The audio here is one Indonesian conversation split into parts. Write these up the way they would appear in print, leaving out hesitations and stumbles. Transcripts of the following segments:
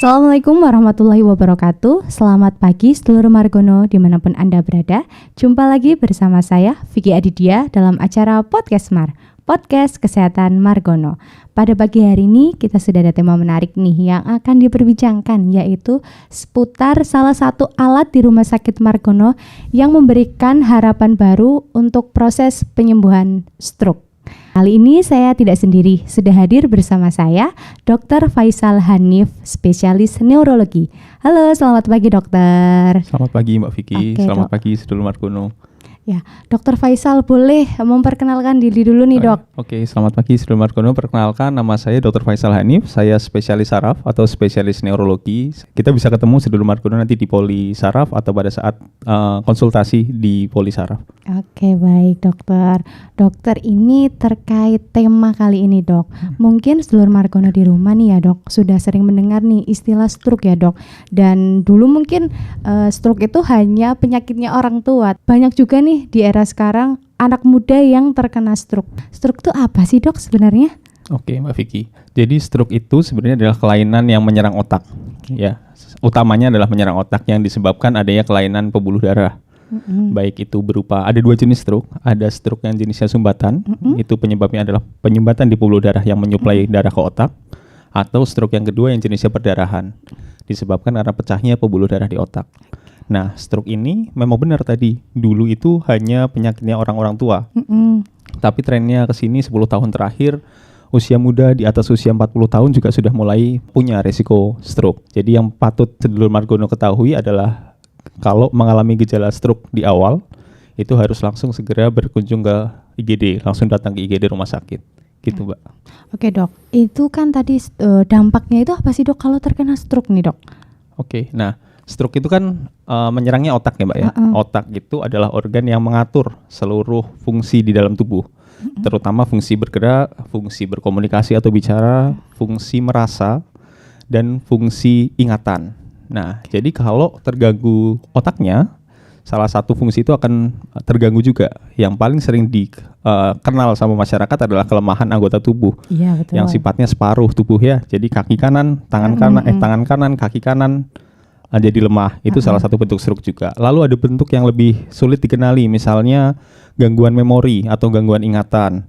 Assalamualaikum warahmatullahi wabarakatuh. Selamat pagi seluruh Margono dimanapun Anda berada. Jumpa lagi bersama saya Vicky Aditya dalam acara Podcast Mar, Podcast Kesehatan Margono. Pada pagi hari ini kita sudah ada tema menarik nih yang akan diperbincangkan, yaitu seputar salah satu alat di Rumah Sakit Margono yang memberikan harapan baru untuk proses penyembuhan stroke. Kali ini saya tidak sendiri, sudah hadir bersama saya Dr. Faisal Hanif, spesialis neurologi. Halo, selamat pagi dokter. Selamat pagi Mbak Vicky, selamat pagi sedulur Margono. Ya, Dr. Faisal boleh memperkenalkan diri dulu nih dok. Oke, selamat pagi sedulur Margono. Perkenalkan, nama saya Dr. Faisal Hanif. Saya spesialis saraf atau spesialis neurologi. Kita bisa ketemu sedulur Margono nanti di Poli Saraf atau pada saat konsultasi di Poli Saraf. Oke, baik dokter. Dokter, ini terkait tema kali ini dok. Mungkin sedulur Margono di rumah nih ya dok, sudah sering mendengar nih istilah stroke ya dok. Dan dulu mungkin stroke itu hanya penyakitnya orang tua. Banyak juga nih di era sekarang anak muda yang terkena stroke. Stroke itu apa sih dok sebenarnya? Oke Mbak Vicky, jadi stroke itu sebenarnya adalah kelainan yang menyerang otak. Ya, utamanya adalah menyerang otak yang disebabkan adanya kelainan pembuluh darah. Baik itu berupa, ada dua jenis stroke. Ada stroke yang jenisnya sumbatan, itu penyebabnya adalah penyumbatan di pembuluh darah yang menyuplai darah ke otak. Atau stroke yang kedua yang jenisnya perdarahan, disebabkan karena pecahnya pembuluh darah di otak. Nah, stroke ini memang benar tadi, dulu itu hanya penyakitnya orang-orang tua. Tapi trennya ke sini 10 tahun terakhir, usia muda di atas usia 40 tahun juga sudah mulai punya resiko stroke. Jadi yang patut sedulur Margono ketahui adalah kalau mengalami gejala stroke di awal, itu harus langsung segera berkunjung ke IGD, langsung datang ke IGD rumah sakit. Gitu Mbak. Oke dok, itu kan tadi dampaknya itu apa sih dok kalau terkena stroke nih dok? Oke, nah stroke itu kan menyerangnya otak ya Mbak ya. Otak itu adalah organ yang mengatur seluruh fungsi di dalam tubuh. Terutama fungsi bergerak, fungsi berkomunikasi atau bicara, fungsi merasa, dan fungsi ingatan. Nah, jadi kalau terganggu otaknya, salah satu fungsi itu akan terganggu juga. Yang paling sering dikenal sama masyarakat adalah kelemahan anggota tubuh. Iya, betul. Yang sifatnya separuh tubuh ya. Jadi kaki kanan, tangan kanan, kaki kanan jadi lemah. Itu salah satu bentuk stroke juga. Lalu ada bentuk yang lebih sulit dikenali, misalnya gangguan memori atau gangguan ingatan.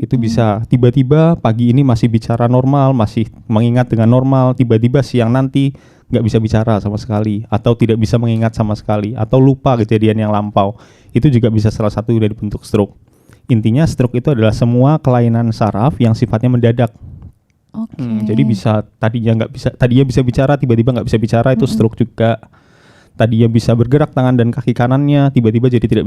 Itu bisa tiba-tiba pagi ini masih bicara normal, masih mengingat dengan normal, tiba-tiba siang nanti nggak bisa bicara sama sekali, atau tidak bisa mengingat sama sekali, atau lupa kejadian yang lampau. Itu juga bisa salah satu dari bentuk stroke. Intinya stroke itu adalah semua kelainan saraf yang sifatnya mendadak. Jadi tadinya bisa bicara, tiba-tiba nggak bisa bicara, itu stroke juga. Tadinya bisa bergerak tangan dan kaki kanannya, tiba-tiba jadi tidak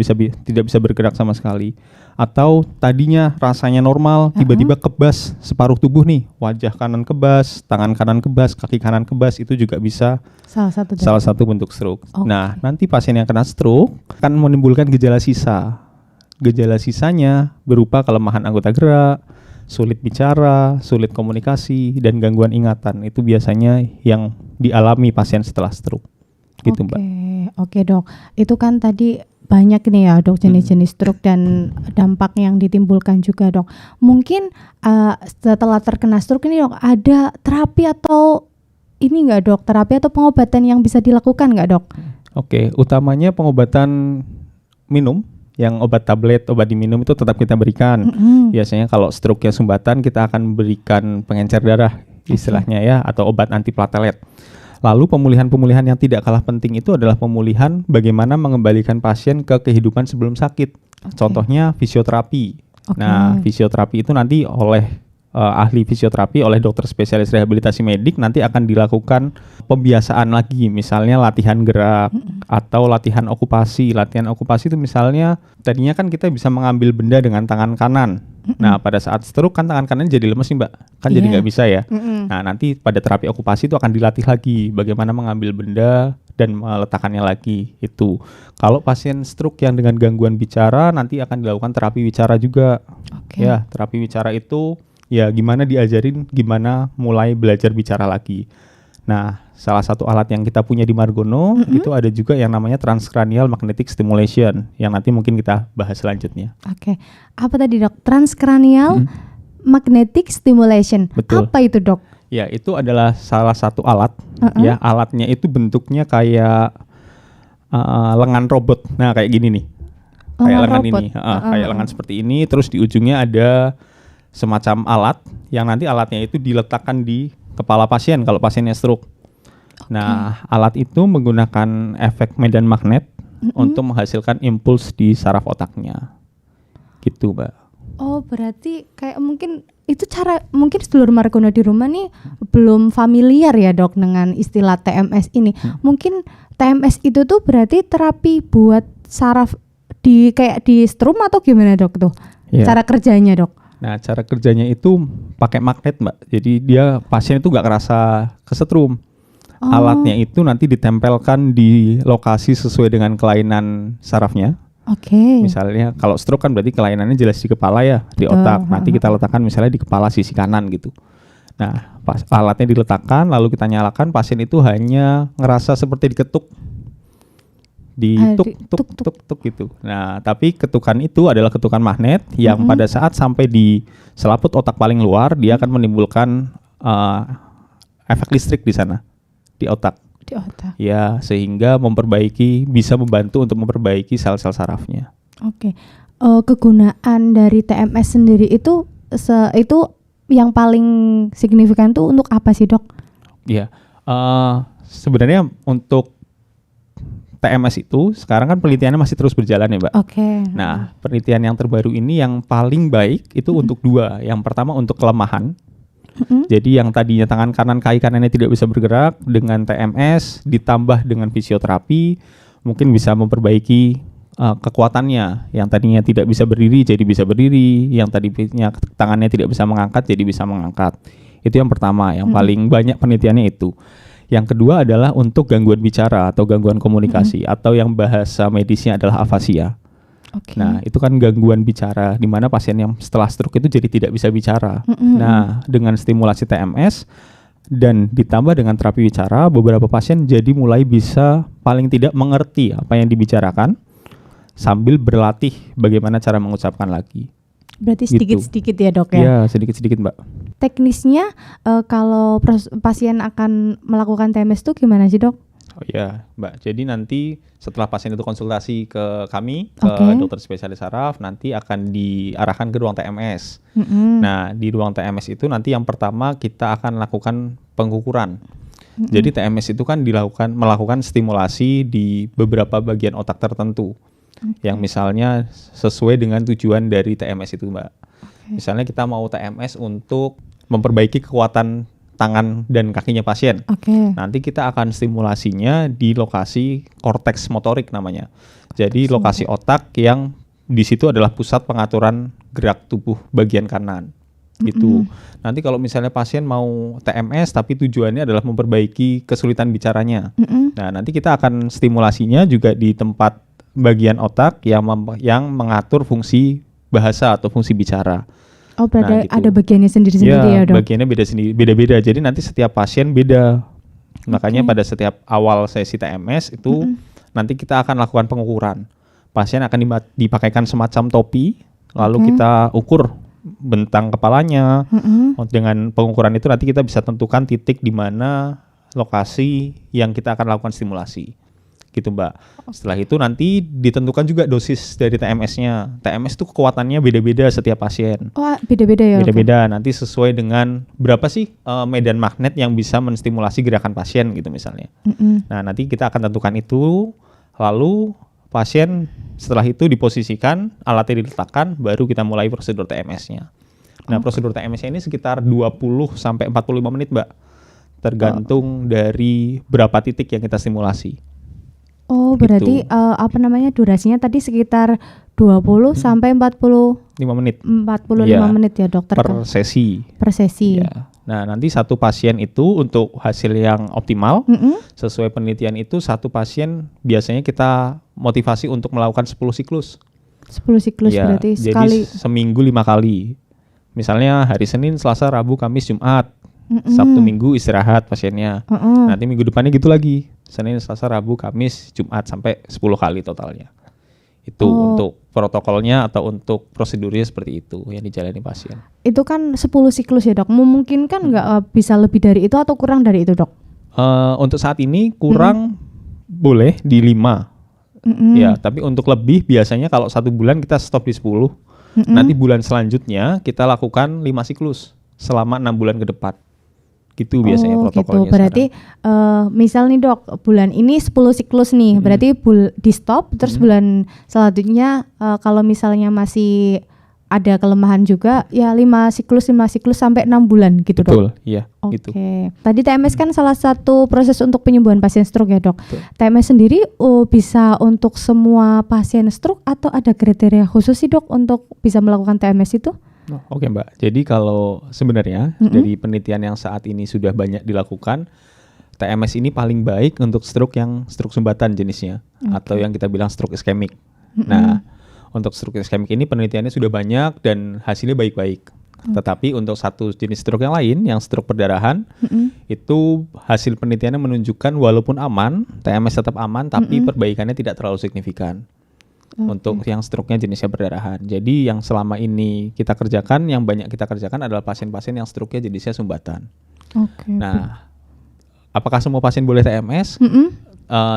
bisa bergerak sama sekali. Atau tadinya rasanya normal, tiba-tiba kebas separuh tubuh nih, wajah kanan kebas, tangan kanan kebas, kaki kanan kebas, itu juga bisa salah satu bentuk stroke. Nah, nanti pasien yang kena stroke akan menimbulkan gejala sisa. Gejala sisanya berupa kelemahan anggota gerak, sulit bicara, sulit komunikasi, dan gangguan ingatan. Itu biasanya yang dialami pasien setelah stroke. Gitu, Mbak. Oke dok, itu kan tadi banyak nih ya dok jenis-jenis stroke dan dampak yang ditimbulkan juga dok. Mungkin setelah terkena stroke ini dok, ada terapi atau ini nggak dok, terapi atau pengobatan yang bisa dilakukan nggak dok? Oke, utamanya pengobatan minum, yang obat tablet, obat diminum itu tetap kita berikan. Biasanya kalau stroke yang sumbatan kita akan berikan pengencer darah istilahnya ya, atau obat antiplatelet. Lalu pemulihan yang tidak kalah penting itu adalah pemulihan bagaimana mengembalikan pasien ke kehidupan sebelum sakit. Contohnya fisioterapi. Nah, fisioterapi itu nanti oleh ahli fisioterapi, oleh dokter spesialis rehabilitasi medik nanti akan dilakukan pembiasaan lagi, misalnya latihan gerak atau latihan okupasi. Latihan okupasi itu misalnya tadinya kan kita bisa mengambil benda dengan tangan kanan. Nah, pada saat stroke kan tangan kanan jadi lemes nih Mbak, kan jadi nggak bisa ya. Nah, nanti pada terapi okupasi itu akan dilatih lagi bagaimana mengambil benda dan meletakkannya lagi. Itu kalau pasien stroke yang dengan gangguan bicara nanti akan dilakukan terapi bicara juga. Ya, terapi bicara itu ya gimana diajarin gimana mulai belajar bicara lagi. Nah, salah satu alat yang kita punya di Margono itu ada juga yang namanya transcranial magnetic stimulation yang nanti mungkin kita bahas selanjutnya. Apa tadi dok? Transcranial magnetic stimulation. Betul. Apa itu dok? Ya, itu adalah salah satu alat. Ya, alatnya itu bentuknya kayak lengan robot. Nah, kayak gini nih. Kayak lengan robot. ini. Kayak lengan seperti ini. Terus di ujungnya ada semacam alat yang nanti alatnya itu diletakkan di kepala pasien kalau pasiennya stroke. Nah, alat itu menggunakan efek medan magnet untuk menghasilkan impuls di saraf otaknya. Gitu, Mbak. Oh, berarti kayak mungkin itu cara, mungkin sedulur Margono di rumah nih belum familiar ya dok dengan istilah TMS ini. Mungkin TMS itu tuh berarti terapi buat saraf di kayak di strum atau gimana dok tuh? Yeah. Cara kerjanya dok? Nah, cara kerjanya itu pakai magnet, Mbak. Jadi dia pasien itu nggak kerasa kesetrum. Alatnya itu nanti ditempelkan di lokasi sesuai dengan kelainan sarafnya. Oke. Misalnya kalau stroke kan berarti kelainannya jelas di kepala ya, di otak. Nanti kita letakkan misalnya di kepala sisi kanan gitu. Nah, pas alatnya diletakkan lalu kita nyalakan, pasien itu hanya ngerasa seperti diketuk. Tuk gitu. Nah, tapi ketukan itu adalah ketukan magnet yang pada saat sampai di selaput otak paling luar, dia akan menimbulkan efek listrik di sana, di otak. Di otak. Ya, sehingga bisa membantu untuk memperbaiki sel-sel sarafnya. Oke. Kegunaan dari TMS sendiri itu yang paling signifikan tuh untuk apa sih dok? Ya, sebenarnya untuk TMS itu sekarang kan penelitiannya masih terus berjalan ya, Mbak. Oke. Nah, penelitian yang terbaru ini yang paling baik itu untuk dua. Yang pertama untuk kelemahan. Jadi yang tadinya tangan kanan, kaki kanannya tidak bisa bergerak, dengan TMS ditambah dengan fisioterapi mungkin bisa memperbaiki kekuatannya. Yang tadinya tidak bisa berdiri jadi bisa berdiri, yang tadinya tangannya tidak bisa mengangkat jadi bisa mengangkat. Itu yang pertama, yang paling banyak penelitiannya itu. Yang kedua adalah untuk gangguan bicara atau gangguan komunikasi atau yang bahasa medisnya adalah afasia. Okay. Nah, itu kan gangguan bicara di mana pasien yang setelah stroke itu jadi tidak bisa bicara. Nah, dengan stimulasi TMS dan ditambah dengan terapi bicara, beberapa pasien jadi mulai bisa paling tidak mengerti apa yang dibicarakan sambil berlatih bagaimana cara mengucapkan lagi. Berarti sedikit-sedikit ya dok ya? Iya, sedikit-sedikit Mbak. Teknisnya kalau pasien akan melakukan TMS itu gimana sih dok? Oh iya Mbak, jadi nanti setelah pasien itu konsultasi ke kami, ke dokter spesialis saraf, nanti akan diarahkan ke ruang TMS. Nah, di ruang TMS itu nanti yang pertama kita akan lakukan pengukuran. Jadi TMS itu kan melakukan stimulasi di beberapa bagian otak tertentu. Yang misalnya sesuai dengan tujuan dari TMS itu Mbak. Misalnya kita mau TMS untuk memperbaiki kekuatan tangan dan kakinya pasien. Nanti kita akan stimulasinya di lokasi korteks motorik namanya. Jadi lokasi otak yang di situ adalah pusat pengaturan gerak tubuh bagian kanan. Gitu. Nanti kalau misalnya pasien mau TMS tapi tujuannya adalah memperbaiki kesulitan bicaranya. Nah, nanti kita akan stimulasinya juga di tempat bagian otak yang mengatur fungsi bahasa atau fungsi bicara. Oh, berarti gitu. ada bagiannya sendiri-sendiri ya dok? Bagiannya beda-beda. Jadi nanti setiap pasien beda. Makanya pada setiap awal sesi TMS itu nanti kita akan lakukan pengukuran. Pasien akan dipakaikan semacam topi, lalu kita ukur bentang kepalanya. Dengan pengukuran itu nanti kita bisa tentukan titik di mana lokasi yang kita akan lakukan stimulasi. Gitu Mbak. Setelah itu nanti ditentukan juga dosis dari TMS-nya. TMS itu kekuatannya beda-beda setiap pasien. Oh, beda-beda ya? Beda-beda, nanti sesuai dengan berapa sih medan magnet yang bisa menstimulasi gerakan pasien gitu misalnya. Nah, nanti kita akan tentukan itu, lalu pasien setelah itu diposisikan, alatnya diletakkan, baru kita mulai prosedur TMS-nya. Nah, prosedur TMS-nya ini sekitar 20 sampai 45 menit, Mbak. Tergantung dari berapa titik yang kita stimulasi. Oh, berarti durasinya tadi sekitar 20 sampai 45 menit. 45 menit ya, dokter. Per sesi. Per sesi. Ya. Nah, nanti satu pasien itu untuk hasil yang optimal, sesuai penelitian itu satu pasien biasanya kita motivasi untuk melakukan 10 siklus. 10 siklus ya, berarti sekali. Jadi seminggu 5 kali. Misalnya hari Senin, Selasa, Rabu, Kamis, Jumat. Sabtu Minggu istirahat pasiennya. Nanti minggu depannya gitu lagi. Senin, Selasa, Rabu, Kamis, Jumat sampai 10 kali totalnya. Itu untuk protokolnya atau untuk prosedurnya seperti itu yang dijalani pasien. Itu kan 10 siklus ya dok, memungkinkan nggak bisa lebih dari itu atau kurang dari itu dok? Untuk saat ini kurang boleh di 5. Ya, tapi untuk lebih biasanya kalau 1 bulan kita stop di 10. Nanti bulan selanjutnya kita lakukan 5 siklus selama 6 bulan ke depan. Gitu biasanya protokolnya. Gitu. Berarti misal nih dok, bulan ini 10 siklus nih, berarti di stop, terus bulan selanjutnya kalau misalnya masih ada kelemahan juga, ya 5 siklus sampai 6 bulan gitu dok? Betul, iya. Oke. Gitu. Tadi TMS kan salah satu proses untuk penyembuhan pasien stroke ya dok. Betul. TMS sendiri bisa untuk semua pasien stroke atau ada kriteria khusus sih dok untuk bisa melakukan TMS itu? Oke Mbak, jadi kalau sebenarnya dari penelitian yang saat ini sudah banyak dilakukan, TMS ini paling baik untuk stroke yang stroke sumbatan jenisnya, atau yang kita bilang stroke iskemik. Nah, untuk stroke iskemik ini penelitiannya sudah banyak dan hasilnya baik-baik. Tetapi untuk satu jenis stroke yang lain, yang stroke perdarahan, itu hasil penelitiannya menunjukkan walaupun aman, TMS tetap aman, tapi perbaikannya tidak terlalu signifikan. Untuk yang stroke-nya jenisnya perdarahan. Jadi yang selama ini kita kerjakan, yang banyak kita kerjakan adalah pasien-pasien yang stroke-nya jenisnya sumbatan. Nah, apakah semua pasien boleh TMS?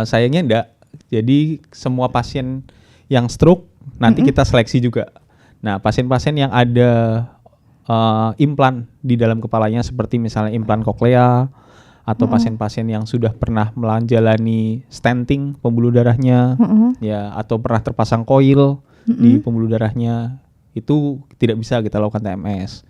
Sayangnya enggak. Jadi semua pasien yang stroke nanti kita seleksi juga. Nah, pasien-pasien yang ada implan di dalam kepalanya seperti misalnya implan koklea, atau pasien-pasien yang sudah pernah menjalani stenting pembuluh darahnya, ya, atau pernah terpasang koil di pembuluh darahnya, itu tidak bisa kita lakukan TMS.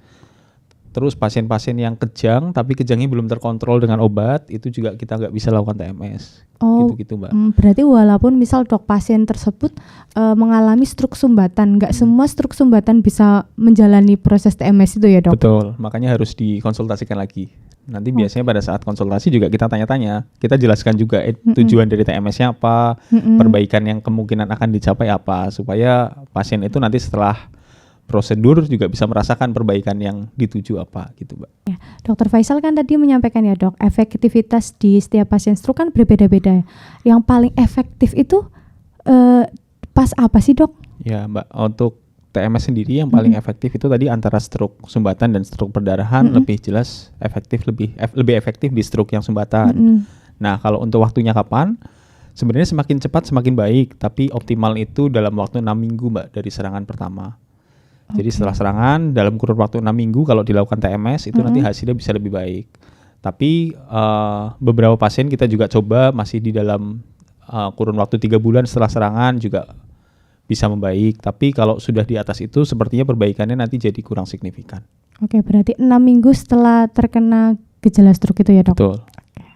Terus pasien-pasien yang kejang tapi kejangnya belum terkontrol dengan obat, itu juga kita nggak bisa lakukan TMS. Gitu-gitu Mbak. Berarti walaupun misal dok pasien tersebut mengalami stroke sumbatan, nggak semua stroke sumbatan bisa menjalani proses TMS itu ya dok? Betul, makanya harus dikonsultasikan lagi. Nanti biasanya pada saat konsultasi juga kita tanya-tanya, kita jelaskan juga tujuan dari TMS-nya apa, perbaikan yang kemungkinan akan dicapai apa, supaya pasien itu nanti setelah prosedur juga bisa merasakan perbaikan yang dituju apa gitu Mbak. Ya, Dokter Faisal kan tadi menyampaikan ya dok, efektivitas di setiap pasien stroke kan berbeda-beda. Yang paling efektif itu pas apa sih dok? Ya Mbak, untuk TMS sendiri yang paling efektif itu tadi antara stroke sumbatan dan stroke perdarahan, lebih jelas lebih efektif di stroke yang sumbatan. Nah, kalau untuk waktunya kapan? Sebenarnya semakin cepat semakin baik, tapi optimal itu dalam waktu 6 minggu Mbak dari serangan pertama. Jadi setelah serangan dalam kurun waktu 6 minggu kalau dilakukan TMS itu nanti hasilnya bisa lebih baik. Tapi beberapa pasien kita juga coba masih di dalam kurun waktu 3 bulan setelah serangan juga bisa membaik, tapi kalau sudah di atas itu sepertinya perbaikannya nanti jadi kurang signifikan. Oke, berarti 6 minggu setelah terkena gejala stroke itu ya dok? Betul.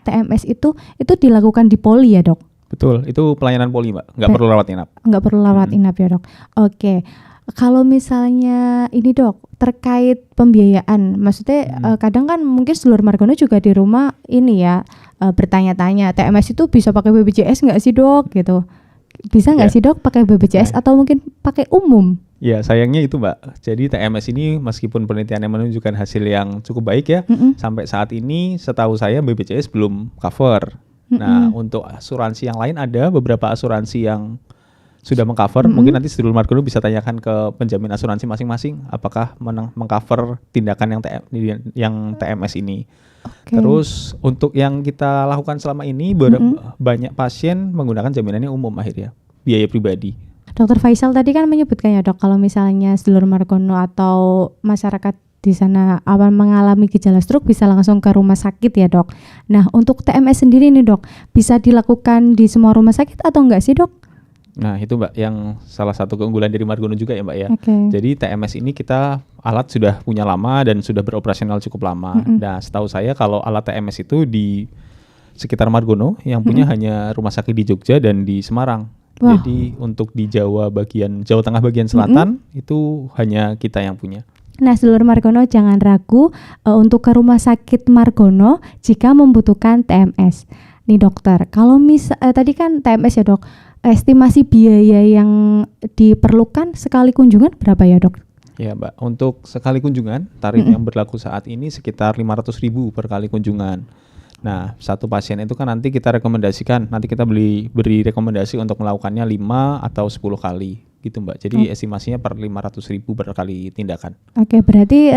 TMS itu dilakukan di poli ya dok? Betul, itu pelayanan poli Mbak, nggak perlu rawat inap. Nggak perlu rawat inap ya dok? Oke, kalau misalnya ini dok, terkait pembiayaan, maksudnya kadang kan mungkin sedulur Margono juga di rumah ini ya, bertanya-tanya, TMS itu bisa pakai BPJS nggak sih dok gitu? Bisa nggak sih dok pakai BPJS atau mungkin pakai umum? Ya sayangnya itu Mbak. Jadi TMS ini meskipun penelitiannya menunjukkan hasil yang cukup baik ya, sampai saat ini setahu saya BPJS belum cover. Nah untuk asuransi yang lain ada beberapa asuransi yang sudah mengcover. Mungkin nanti sedulur Margono bisa tanyakan ke penjamin asuransi masing-masing apakah mengcover tindakan yang TMS ini. Terus untuk yang kita lakukan selama ini banyak pasien menggunakan jaminannya umum akhirnya, biaya pribadi. Dokter Faisal tadi kan menyebutkan ya dok, kalau misalnya sedulur Margono atau masyarakat di sana awal mengalami gejala stroke bisa langsung ke rumah sakit ya dok. Nah untuk TMS sendiri nih dok, bisa dilakukan di semua rumah sakit atau enggak sih dok? Nah itu Mbak yang salah satu keunggulan dari Margono juga ya Mbak ya. Jadi TMS ini kita alat sudah punya lama dan sudah beroperasional cukup lama. Nah setahu saya kalau alat TMS itu di sekitar Margono yang punya hanya rumah sakit di Jogja dan di Semarang. Jadi untuk di Jawa Tengah bagian selatan itu hanya kita yang punya. Nah sedulur Margono jangan ragu untuk ke rumah sakit Margono jika membutuhkan TMS. Nih dokter, kalau tadi kan TMS ya dok, estimasi biaya yang diperlukan sekali kunjungan berapa ya dok? Ya Mbak, untuk sekali kunjungan tarif yang berlaku saat ini sekitar 500.000 per kali kunjungan. Nah, satu pasien itu kan nanti kita rekomendasikan, nanti kita beri rekomendasi untuk melakukannya 5 atau 10 kali gitu Mbak. Jadi estimasinya per 500.000 per kali tindakan. Oke, berarti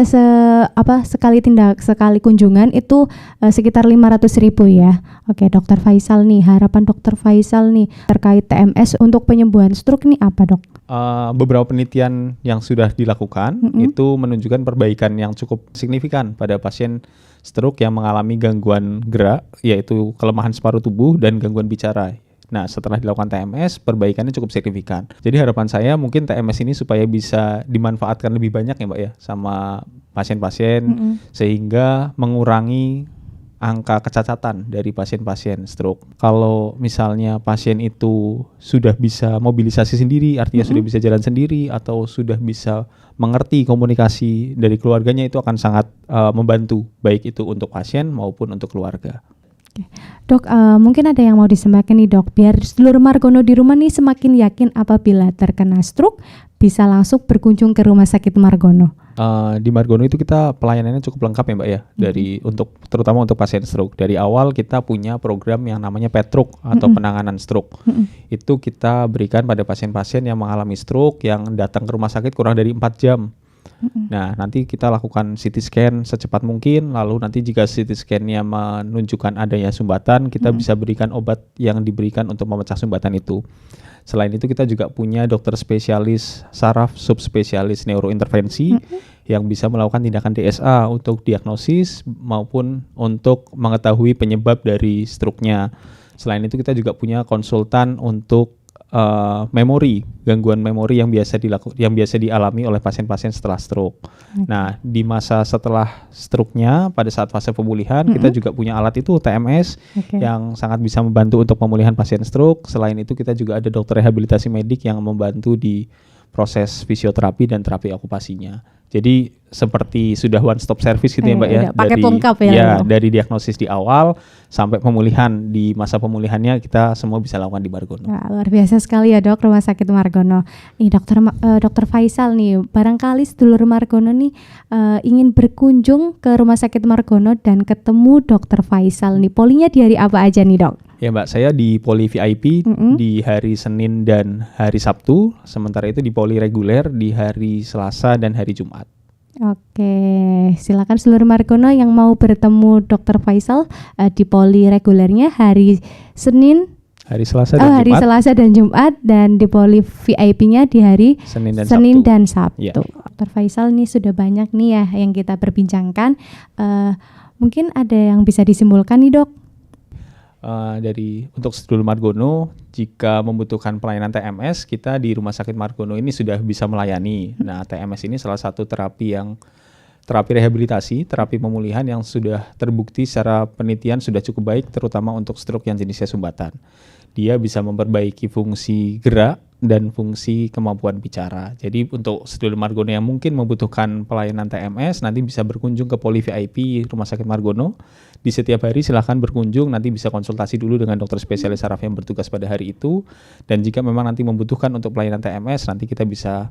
sekali kunjungan itu sekitar 500.000 ya. Oke, Dokter Faisal nih, harapan Dokter Faisal nih terkait TMS untuk penyembuhan stroke nih apa, Dok? Beberapa penelitian yang sudah dilakukan itu menunjukkan perbaikan yang cukup signifikan pada pasien stroke yang mengalami gangguan gerak, yaitu kelemahan separuh tubuh dan gangguan bicara. Nah, setelah dilakukan TMS, perbaikannya cukup signifikan. Jadi harapan saya mungkin TMS ini supaya bisa dimanfaatkan lebih banyak ya Mbak ya sama pasien-pasien sehingga mengurangi angka kecacatan dari pasien-pasien stroke. Kalau misalnya pasien itu sudah bisa mobilisasi sendiri, artinya sudah bisa jalan sendiri atau sudah bisa mengerti komunikasi dari keluarganya, itu akan sangat membantu baik itu untuk pasien maupun untuk keluarga. Dok, mungkin ada yang mau disampaikan nih Dok, biar seluruh Margono di rumah nih semakin yakin apabila terkena stroke bisa langsung berkunjung ke Rumah Sakit Margono. Di Margono itu kita pelayanannya cukup lengkap ya Mbak ya, terutama untuk pasien stroke. Dari awal kita punya program yang namanya PETRUK atau penanganan stroke. Itu kita berikan pada pasien-pasien yang mengalami stroke yang datang ke rumah sakit kurang dari 4 jam. Nah, nanti kita lakukan CT scan secepat mungkin, lalu nanti jika CT scan-nya menunjukkan adanya sumbatan, kita bisa berikan obat yang diberikan untuk memecah sumbatan itu. Selain itu kita juga punya dokter spesialis saraf subspesialis neurointervensi yang bisa melakukan tindakan DSA untuk diagnosis maupun untuk mengetahui penyebab dari stroke-nya. Selain itu kita juga punya konsultan untuk memori, gangguan memori yang biasa dialami oleh pasien-pasien setelah stroke. Nah, di masa setelah stroke-nya pada saat fase pemulihan kita juga punya alat itu TMS yang sangat bisa membantu untuk pemulihan pasien stroke. Selain itu kita juga ada dokter rehabilitasi medik yang membantu di proses fisioterapi dan terapi okupasinya. Jadi seperti sudah one stop service gitu ya Mbak ya. Paket lengkap ya. Dari diagnosis di awal sampai pemulihan, di masa pemulihannya kita semua bisa lakukan di Margono. Nah, luar biasa sekali ya Dok, Rumah Sakit Margono. Nih Dokter Faisal nih, barangkali sedulur Margono nih ingin berkunjung ke Rumah Sakit Margono dan ketemu Dokter Faisal nih. Polinya di hari apa aja nih Dok? Ya Mbak, saya di poli VIP di hari Senin dan hari Sabtu, sementara itu di poli reguler di hari Selasa dan hari Jumat. Oke, silakan seluruh Margono yang mau bertemu Dokter Faisal di poli regulernya hari Senin, Selasa dan Jumat, dan di poli VIP-nya di hari Senin dan Sabtu. Ya. Dokter Faisal nih sudah banyak nih ya yang kita perbincangkan. Mungkin ada yang bisa disimpulkan nih Dok? Untuk sedulur Margono, jika membutuhkan pelayanan TMS, kita di Rumah Sakit Margono ini sudah bisa melayani. Nah, TMS ini salah satu terapi rehabilitasi, terapi pemulihan yang sudah terbukti secara penelitian sudah cukup baik, terutama untuk stroke yang jenisnya sumbatan. Dia bisa memperbaiki fungsi gerak dan fungsi kemampuan bicara. Jadi untuk sedulur Margono yang mungkin membutuhkan pelayanan TMS, nanti bisa berkunjung ke poli VIP Rumah Sakit Margono. Di setiap hari silahkan berkunjung, nanti bisa konsultasi dulu dengan dokter spesialis saraf yang bertugas pada hari itu. Dan jika memang nanti membutuhkan untuk pelayanan TMS, nanti kita bisa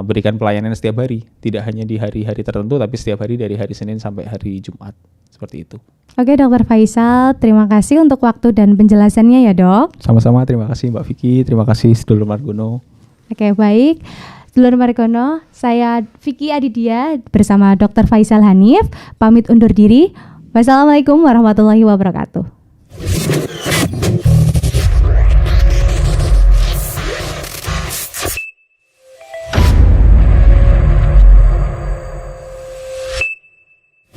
berikan pelayanan setiap hari. Tidak hanya di hari-hari tertentu, tapi setiap hari dari hari Senin sampai hari Jumat. Seperti itu. Oke Dokter Faisal, terima kasih untuk waktu dan penjelasannya ya Dok. Sama-sama, terima kasih Mbak Vicky, terima kasih sedulur Margono. Oke, baik. Sedulur Margono, saya Vicky Adidia bersama Dokter Faisal Hanif, pamit undur diri. Wassalamualaikum warahmatullahi wabarakatuh.